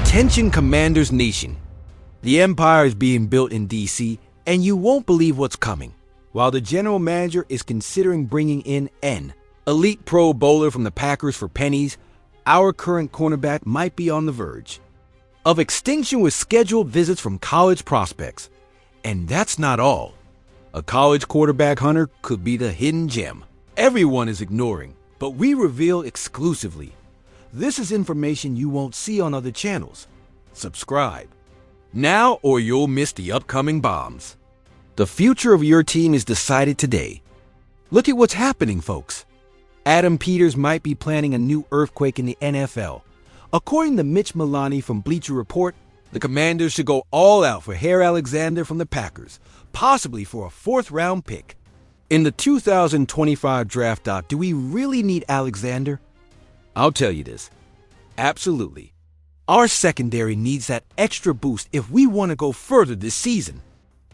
Attention Commanders Nation. The Empire is being built in DC, and you won't believe what's coming. While the general manager is considering bringing in N, elite pro bowler from the Packers for pennies, our current cornerback might be on the verge of extinction with scheduled visits from college prospects. And that's not all. A college quarterback hunter could be the hidden gem everyone is ignoring, but we reveal exclusively. This is information you won't see on other channels. Subscribe now or you'll miss the upcoming bombs. The future of your team is decided today. Look at what's happening, folks. Adam Peters might be planning a new earthquake in the NFL. According to Mitch Milani from Bleacher Report, the Commanders should go all out for Jaire Alexander from the Packers, possibly for a fourth-round pick. In the 2025 draft, do we really need Alexander? I'll tell you this. Absolutely. Our secondary needs that extra boost if we want to go further this season.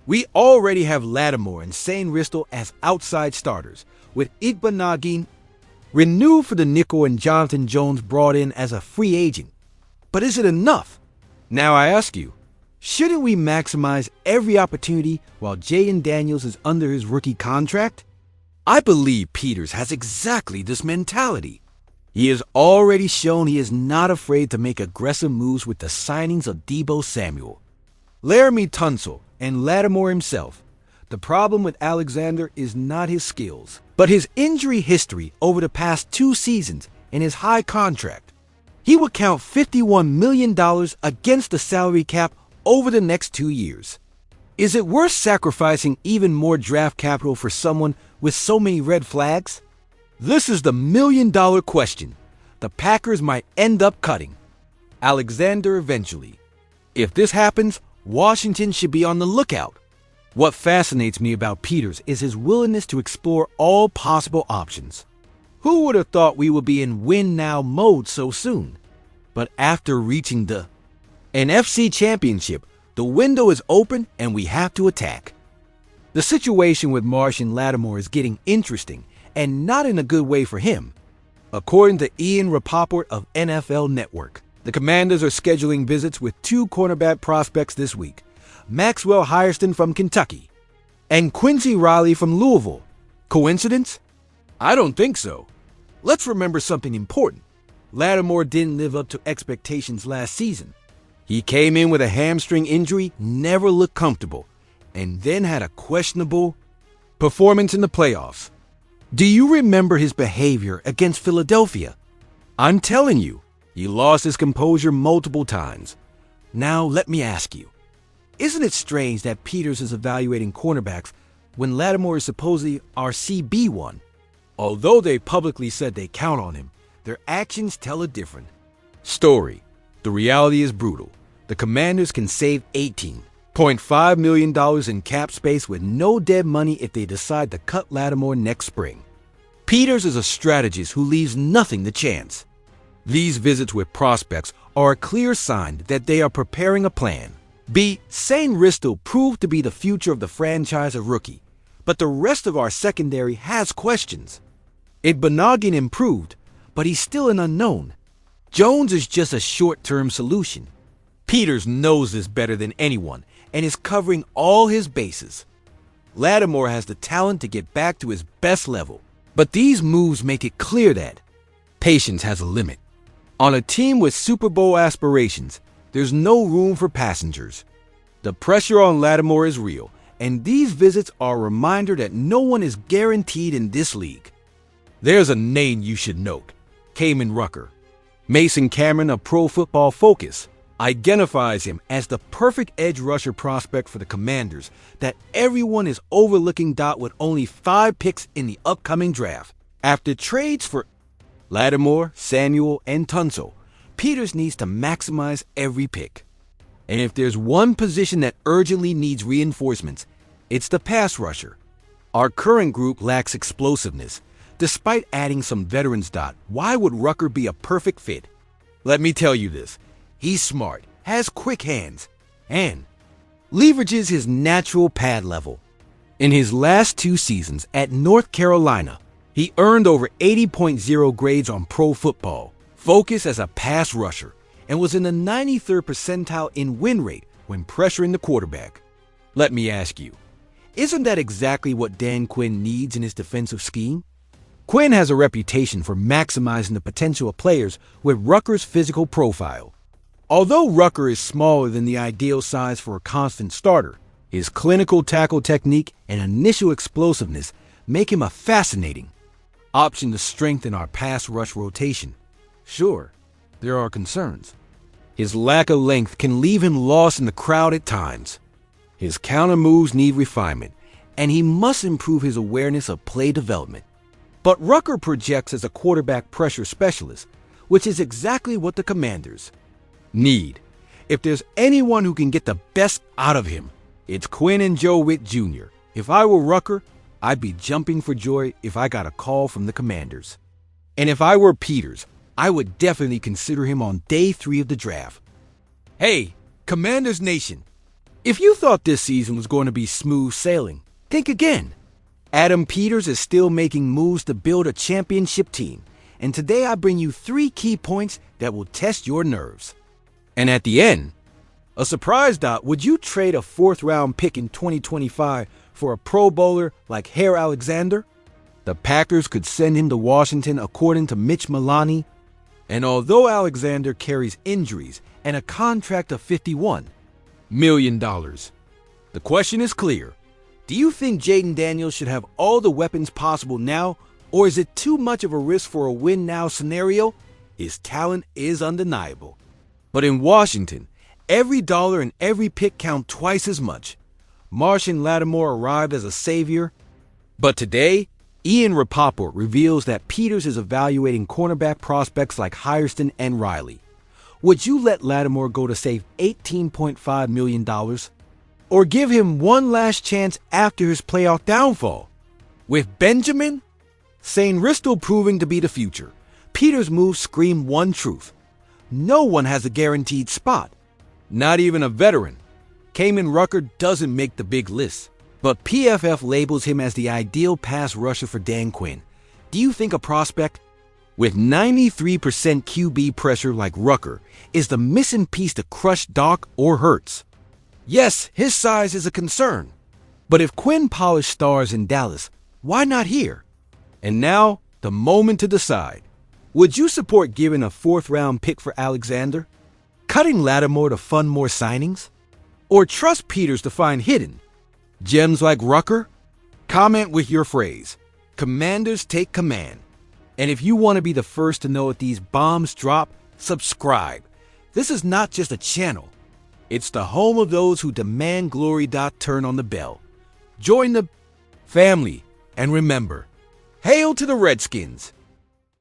We already have Lattimore and Shane Ristel as outside starters, with Igbenogany renewed for the nickel and Jonathan Jones brought in as a free agent. But is it enough? Now I ask you, shouldn't we maximize every opportunity while Jaden Daniels is under his rookie contract? I believe Peters has exactly this mentality. He has already shown he is not afraid to make aggressive moves with the signings of Deebo Samuel, Laramie Tunsil, and Lattimore himself. The problem with Alexander is not his skills, but his injury history over the past 2 seasons and his high contract. He would count $51 million against the salary cap over the next 2 years. Is it worth sacrificing even more draft capital for someone with so many red flags? This is the million-dollar question. The Packers might end up cutting Alexander eventually. If this happens, Washington should be on the lookout. What fascinates me about Peters is his willingness to explore all possible options. Who would have thought we would be in win-now mode so soon? But after reaching the NFC Championship, the window is open and we have to attack. The situation with Marsh and Lattimore is getting interesting, and not in a good way for him. According to Ian Rapoport of NFL Network, the Commanders are scheduling visits with 2 cornerback prospects this week, Maxwell Hairston from Kentucky and Quincy Riley from Louisville. Coincidence? I don't think so. Let's remember something important. Lattimore didn't live up to expectations last season. He came in with a hamstring injury, never looked comfortable, and then had a questionable performance in the playoffs. Do you remember his behavior against Philadelphia? I'm telling you, he lost his composure multiple times. Now let me ask you, isn't it strange that Peters is evaluating cornerbacks when Lattimore is supposedly our CB1? Although they publicly said they count on him, their actions tell a different story. The reality is brutal. The Commanders can save $18.5 million in cap space with no dead money if they decide to cut Lattimore next spring. Peters is a strategist who leaves nothing to chance. These visits with prospects are a clear sign that they are preparing a plan. Shane Ristel proved to be the future of the franchise as rookie, but the rest of our secondary has questions. Igbenogany improved, but he's still an unknown. Jones is just a short-term solution. Peters knows this better than anyone and is covering all his bases. Lattimore has the talent to get back to his best level, but these moves make it clear that patience has a limit. On a team with Super Bowl aspirations, there's no room for passengers. The pressure on Lattimore is real, and these visits are a reminder that no one is guaranteed in this league. There's a name you should note: Rucker. Mason Cameron of Pro Football Focus identifies him as the perfect edge rusher prospect for the Commanders that everyone is overlooking. With only 5 picks in the upcoming draft. After trades for Lattimore, Samuel, and Tunsil, Peters needs to maximize every pick. And if there's one position that urgently needs reinforcements, it's the pass rusher. Our current group lacks explosiveness. Despite adding some veterans. Why would Rucker be a perfect fit? Let me tell you this. He's smart, has quick hands, and leverages his natural pad level. In his last 2 seasons at North Carolina, he earned over 80.0 grades on Pro Football Focus as a pass rusher and was in the 93rd percentile in win rate when pressuring the quarterback. Let me ask you, isn't that exactly what Dan Quinn needs in his defensive scheme? Quinn has a reputation for maximizing the potential of players with Rucker's physical profile. Although Rucker is smaller than the ideal size for a constant starter, his clinical tackle technique and initial explosiveness make him a fascinating option to strengthen our pass rush rotation. Sure, there are concerns. His lack of length can leave him lost in the crowd at times. His counter moves need refinement, and he must improve his awareness of play development. But Rucker projects as a quarterback pressure specialist, which is exactly what the Commanders need. If there's anyone who can get the best out of him, it's Quinn and Joe Witt Jr. If I were Rucker, I'd be jumping for joy if I got a call from the Commanders. And if I were Peters, I would definitely consider him on day 3 of the draft. Hey, Commanders Nation, if you thought this season was going to be smooth sailing, think again. Adam Peters is still making moves to build a championship team, and today I bring you 3 key points that will test your nerves. And at the end, a surprise dot, would you trade a 4th-round pick in 2025 for a Pro Bowler like Hare Alexander? The Packers could send him to Washington according to Mitch Maloney, and although Alexander carries injuries and a contract of $51 million, the question is clear. Do you think Jaden Daniels should have all the weapons possible now, or is it too much of a risk for a win-now scenario? His talent is undeniable. But in Washington, every dollar and every pick count twice as much. Marshon Lattimore arrived as a savior, but today, Ian Rapoport reveals that Peters is evaluating cornerback prospects like Hairston and Riley. Would you let Lattimore go to save $18.5 million? Or give him one last chance after his playoff downfall? With Benjamin St. Ristel proving to be the future, Peters' moves scream one truth. No one has a guaranteed spot. Not even a veteran. Kaimon Rucker doesn't make the big list, but PFF labels him as the ideal pass rusher for Dan Quinn. Do you think a prospect with 93% QB pressure like Rucker is the missing piece to crush Doc or Hurts? Yes, his size is a concern, but if Quinn polished stars in Dallas, why not here? And now, the moment to decide. Would you support giving a 4th-round pick for Alexander? Cutting Lattimore to fund more signings? Or trust Peters to find hidden gems like Rucker? Comment with your phrase. Commanders take command. And if you want to be the first to know if these bombs drop, subscribe. This is not just a channel. It's the home of those who demand glory. Turn on the bell. Join the family, and remember, hail to the Redskins.